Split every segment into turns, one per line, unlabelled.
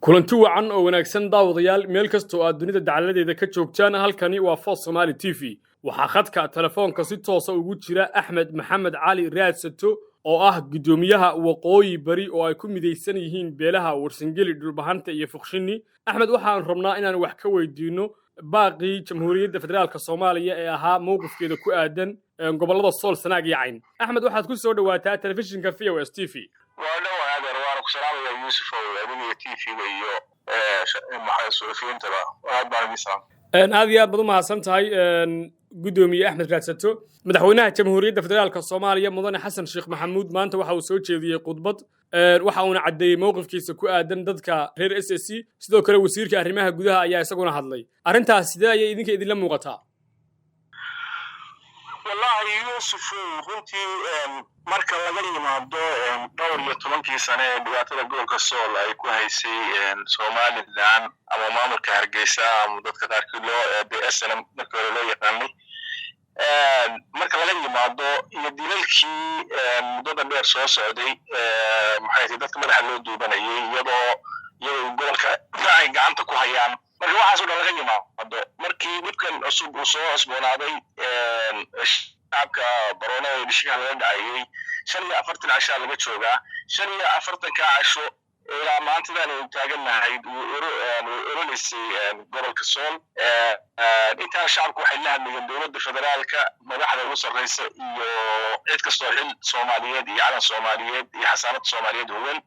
kulanti wacan oo wanaagsan daawadayaal meel kasta oo aad dunida dacaladeeda ka joogtaan halkani waa Fox Somali TV waxa khadka telefoonka si toos ah ugu jira Axmed Maxamed Cali Raadsato oo ah gudoomiyaha waqooyi bari oo ay ku mideysan yihiin beelaha warsangeli dhulbahanta iyo fuqshini Axmed waxaan rabnaa inaan wax ka weydiino baaqi jamhuuriyadda federaalka Soomaaliya ee ahaa mowqifkeeda ku aadan gobolada Sool Sanaag iyo Cayn Axmed waxaad ku soo dhawaataa telefishinka VOS TV
يوسف وأبوي تيفي ويو محل سورفين تبع وهذا بعد يسام.
هذه أبدو ما سمتهاي قدومي أحمد راتساتو مدحونها جمهورية فدرالك الصومالية مدن حسن شيخ محمود ما أنت وحاو سوتشي ذي قطبط وحاونا عدي موقف كيس كو آدن ددك غير SSC سيدو كلا وسيرك أرماها قدها أيها يساقونا هادلي أرنتها سيدايا إذنك إذن لم مقطع
والله يوسف runti marka laga yimaado dhowr iyo 10 sano ee dhibaatada gobolka Sool ay ku haysay Soomaaliland ama maamulka Hargeysa ama dadka qaarkood loo SNM marka loo yaqaanay marka laga yimaado iyo dilalkii muddo dheer soo socday maxay dadka madaxa loo duubanayay iyadoo gobolka ay gacanta ku hayaan marka waxaas oo laga yimaado markii dadkan cusub soo asboonaaday shacabka barona ee bishiga laga dhacayay 45 casho laga joogaa 45 casho ilaa maantadan ay taaganahay ururisi gobolka Sool inta shacabku waxay la hadlayeen dawladda federaalka madaxda ugu sarreysa iyo cid kasta oo xil Soomaaliyeed iyo calan Soomaaliyeed iyo xasaanad Soomaaliyeed huban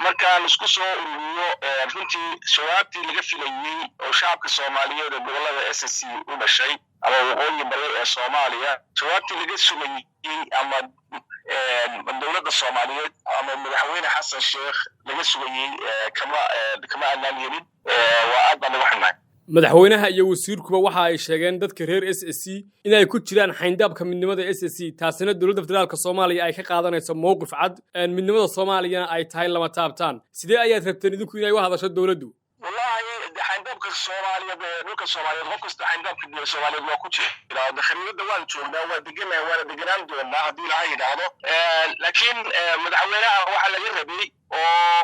markaan isku soo ururiyo runtii shabaabtii laga filayay oo shacabka Soomaaliyeed ee gobolada SSC u dhashay ama waqooyi bari ee Soomaaliya shabaabtii laga sugayay ama dawladda Soomaaliyeed ama madaxweyne Xasan Sheekh laga sugayay kama aanan yeelin waa aad baan uga xumahay
madaxweynaha iyo wasiirkuba waxa ay sheegeen dadka reer SSC inay ku jiraan xayndaabka midnimada SSC taasina dawladda federaalka Soomaaliya ay ka qaadanayso mowqif cad midnimada Soomaaliyana ay tahay lama taabtaan sidee ayaad rabteen idinku inay wax hadasho dawladdu
wallahi xayndaabka Soomaaliya dhulka Soomaaliyeed qof kasta xayndaabka Soomaaliyeed waa ku jira dakhliga waan joognaa waa deganaan doonaa hadii la yiraahdo laakiin madaxweynaha waxa laga rabay oo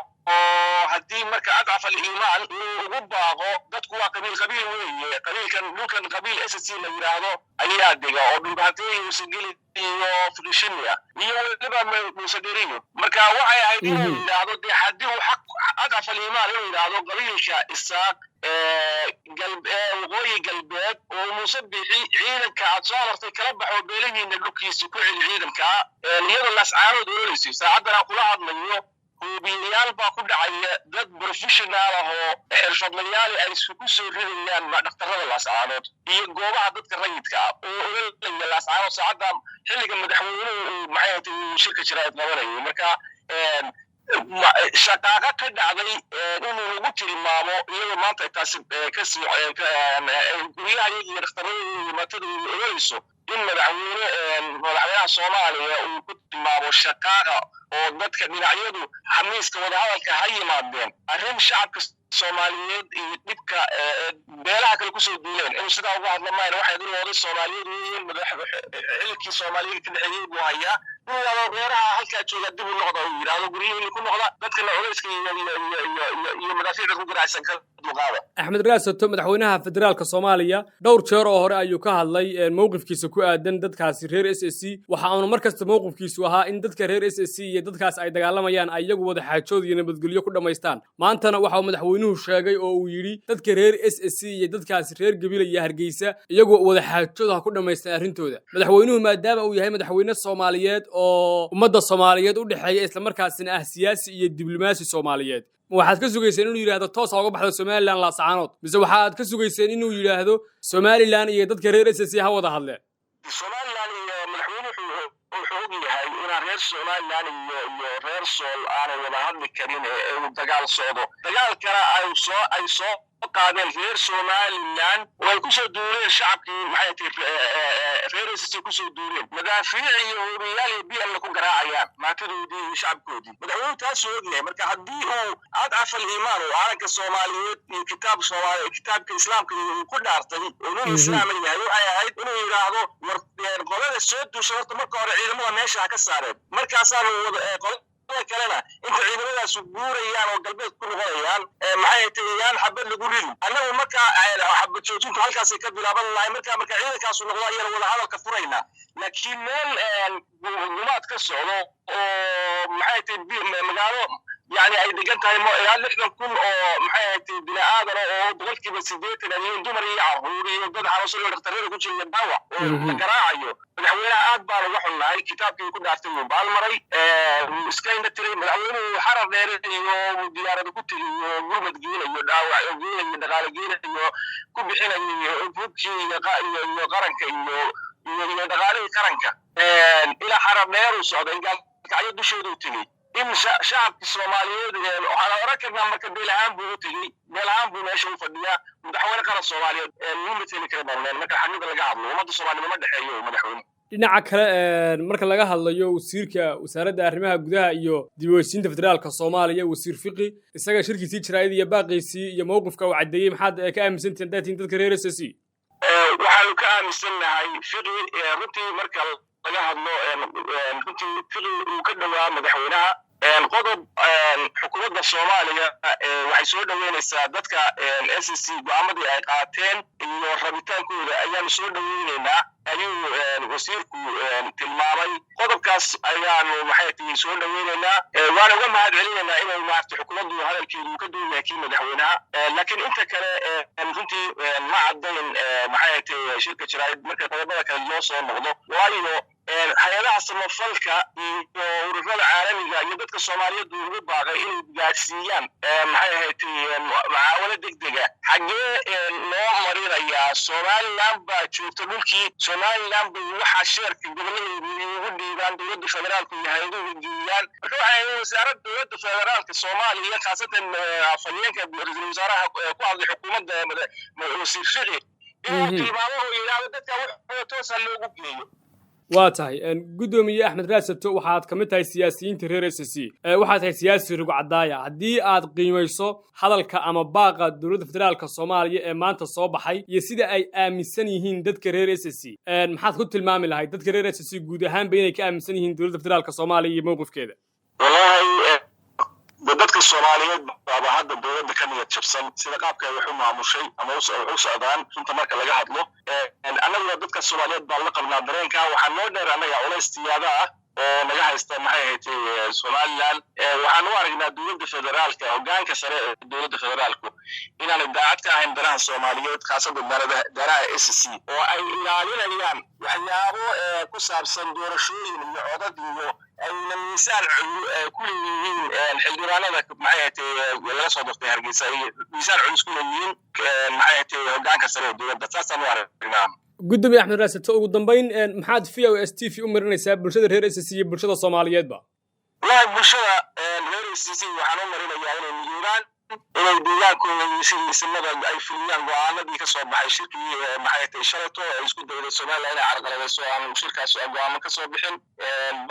hadii marka adaf al-iimaan ugu baaqo dadku waa qabiil weeye qabiilkan qabiil SSC la yiraahdo ayaa diga oo dhulbaantay Warsangeli iyo Fuqshiniya iyo waliba Musadiriyo marka waxay ahayd inuu yiraahdo hadii xaq adaf al-iimaan inuu yiraahdo qabiilka Isaaq waqooyi galbeed oo Musabixi ciidanka aad soo martay kala baxo beelahiina dhulkiisa ku ciidanka iyadoo la saacado doonaysay saacadana kula hadlayo وبينيال باكو دعاية ضد بروفيشنال هو حرفضليال أي سكوسو ريديان ما نختارنا الأسعارات يجوبها ضد كريت كاب وقلنا الأسعار ساعدنا حلي كم مدحونين معي شركة شراء نوري مركا شقاقة كده علي إنه نقطة المامو يوم ما تكسب كسر ويا يجي نختارين ما تدري رئيسه إن مدحونين Soomaaliya uu ku timaado shaqaaqa oo dadka dhinacyadu xamiiska wada hadalka hay yimaadeen arrin shacabka Soomaaliyeed iyo dibka beelaha kale ku soo duuleen in sida ugu hadlamayeen waxay dad Soomaaliyeed yihiin madaxda Soomaaliyeed ka dhexeeyay buu hayaa inuu reeraha halka jooga dib u noqdo oo yiraahdo guriyihii ku noqda dadka la culayska iyo madaxda ku garaysan kala duqaada
Axmed Raasato madaxweynaha federaalka Soomaaliya dhowr jeer oo hore ayuu ka hadlay mowqifkiisa ku aadan dadkaasi reer SSC waxa uu markasta mowqifkiisu ahaa in dadka reer SSC iyo dadkaas ay dagaalamayaan ayagu wada xaajood iyo nabadgelyo ku dhameystaan maantana waxa uu madaxweynuhu sheegay oo uu yiri dadka reer SSC iyo dadkaas reer Gabil iyo Hargeysa iyagu wada xaajood ku dhameystaan arintooda madaxweynuhu maadaama uu yahay madaxweyne Soomaaliyeed oo ummadda Soomaaliyeed u dhaxeeya isla markaasina ah siyaasi iyo diblomaasi Soomaaliyeed waxaad ka sugayseen inuu yiraahdo toos uga baxdo Somaliland la saacanood mise waxaad ka sugayseen inuu yiraahdo Somaliland iyo dadka reer SSC ha wada hadleen
Somaliland iyo madaxweynuhu wuxuu yahay in reer Somaliland iyo reer Sool aan wada hadli karin ee dagaal socdo dagaal kale ay soo qaadeen reer Somaliland way ku soo duuleen shacabkii maxay tahay reer SSC ku soo duuleen madaafiic iyo horiyaal biyo ku garaacayaan maatadoodii shacabkoodii madaxweynuhu taas oo yahay marka hadii uu adaf al-iimaan oo calanka Soomaaliyeed iyo kitaabka Islaamka ku dhaartay oo islaamka yahay waxay ahayd inuu yiraahdo qolada soo duushay marka hore ciidamada meesha ka saareen markaas aan kalena inta ciidamadaas guurayaan oo galbeed ku noqonayaan maxay tahay xabad lagu ridi annagu marka xabad joojintu halkaas ka bilaaban lahay marka ciidankaas noqdo ayaan wada hadalka furayna laakiin meel gumaad ka socdo oo maxay tahay magaalo يعني أي دقنتها يعني إحنا نكون محيط بناء آدم أو ضغط كبر سديت لأن دمر يعهوري وقد على صلوا الاختيار يقول شيء الدواء القراعيو الحوينا أكبر وحنا هاي كتاب يكون عارفين بالمري مسكين التري من أوله حرر ديره وديار بكتير غربة جيل يدعوا جيل يدعوا جيل كل بحنا يفوتي يقارنك يدعوا قارنك إلى حرر ديره وصعد قال كعيد بشيء تلي إن شعب الصوماليين وعلى ركبنا مركب بلهام بوتي بلهام بناش وفديا مدحونا كان الصوماليين مثل كده مركب حنيب لقاعد وما الصوماليين ما دحيو مدحون
dhinaca kale marka laga hadlayo wasiirka wasaaradda arrimaha gudaha iyo dib-u-heshiisiinta federaalka Soomaaliya wasiir fiqi isaga shirkiisii jiraayad iyo baaqiisii iyo mowqifka uu cadeeyay maxaad ka aaminsantiin dadka reer SSC
waxaan ka aaminsanahay fiqi runtii marka laga hadlo runtii fiqi uu ka dhawaa madaxweynaha qodob xukuumadda Soomaaliya waxay soo dhaweynaysaa dadka SSC go'aamadii ay qaateen iyo rabitaankooda ayaan soo dhaweynaynaa ayuu wasiirku tilmaamay qodobkaas ayaan maxay tahay soo dhaweynaynaa waan uga mahadcelinaynaa inay maartay xukuumaddu hadalkeedu ka duwanyahay kii madaxweynaha laakiin inta kale runtii ma caddayn maxay tahay shirka jiraayad marka qodobada kale loo soo noqdo waayo hay'adaha samafalka iyo ururada caalamiga iyo dadka Soomaaliyeed ugu baaqay inay gaarsiiyaan maxay ahayd macaawino degdega xagee loo marinayaa Soomaaliland baa joogta dhulkii Soomaaliland waxa shirka gobolada ugu dhiibaan dowladda federaalka iyo hay'adaha diiwaan marka waxay wasaaradda dowladda federaalka Soomaaliya khaasatan afhayeenka ra'iisul wasaaraha ku hadlay xukuumadda wasiir fiqi inuu tilmaamo yiraahdo dadka wax toos ah loogu geeyo
waa tahay gudoomiye Axmed Raasato waxaad kamid tahay siyaasiyiinta reer SSC waxaad tahay siyaasi rugo cadaaya hadii aad qiimeyso hadalka ama baaqa dowladda federaalka Soomaaliya ee maanta soo baxay iyo sida ay aaminsan yihiin dadka reer SSC maxaad ku tilmaami lahayd dadka reer SSC guud ahaan inay ka aaminsan yihiin dowladda federaalka Soomaaliya iyo mowqifkeeda
wallahi dadka Soomaaliyeed baa hadda dowladda ka niyad jabsan sida qaabka ay wax u maamushay ama u socdaan inta marka laga hadlo annaga dadka Soomaaliyeed baa la qabnaa dareenka waxaan noo dheer anaga culays tiyaada ah oo naga haysta maxay ahayd Soomaaliland waxaan u aragnaa dowladda federaalka hoggaanka sare ee dowladda federaalku inaan daacad ka ahayn danaha Soomaaliyeed khaasatan danaha SSC oo ay ilaalinayaan waxyaabo ku saabsan doorashooyin iyo codad iyo ayna miisaan ku leeyihiin xildhibaanada maxay ahayd laga soo doortay Hargeysa iyo miisaan culus ku leeyihiin maxay ahayd hoggaanka sare ee dowladda taasaan u aragnaa
gudoomiye Axmed Raasato ugu dambeyn maxaad VOS TV u marinaysaa bulshada reer SSC iyo bulshada Soomaaliyeedba
waa bulshada reer SSC waxaan u marinayaa inay midoobaan inay deegaankooda iyo sidii ay fuliyaan go'aanadii ka soo baxay shirkii maxay tahay shalato ay isku dayday Soomaaliya inay carqaladayso aan shirkaas go'aamo ka soo bixin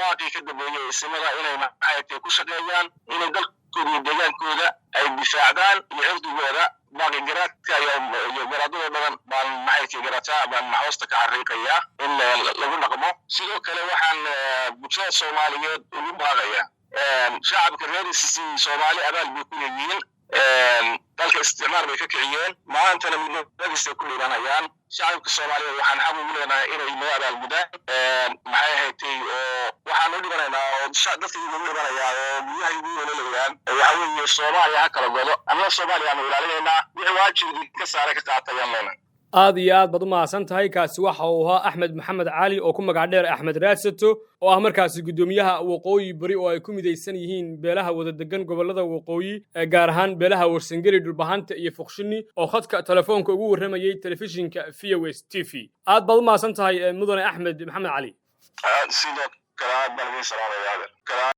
baaqi ka dambeeyay ismada inay maxay tahay ku shaqeeyaan inay dalkooda iyo deegaankooda ay difaacdaan iyo cirdigooda باقي جرات جراتنا بدن بالمحيط جراتها بالمحوسة كعريقية إن لقول نقمه سيدو كله وحن بتشوف الصوماليين ونبغايا شعب كرير السيسي صومالي أبل بيكون يجين ذلك استعمار بكعيين ما أنت من نفس كل رنايان شعب الصومالي وحن حبوا لنا إلى المواد المدن معي هيتي وحن نقول لنا شعب دفتي يقول لنا يا مياه يقولون لنا وحوي الصومالي هكذا قالوا أما الصومالي يعني ولا لنا بواجب كسارة كتاعته يمنا
aad iyo aad baad u mahadsan tahay kaasi waxa uu ahaa Axmed Maxamed Cali oo ku magac dheer Axmed Raasato oo ah markaasi gudoomiyaha waqooyi bari oo ay ku midaysan yihiin beelaha wada degan gobolada waqooyi gaar ahaan beelaha Warsangeli Dhulbahanta iyo Fuqshini oo khadka telefoonka ugu waramayay telefishinka VOS TV aad baad u mahadsan tahay mudane Axmed Maxamed Cali
sidoo kale baan salaamayaa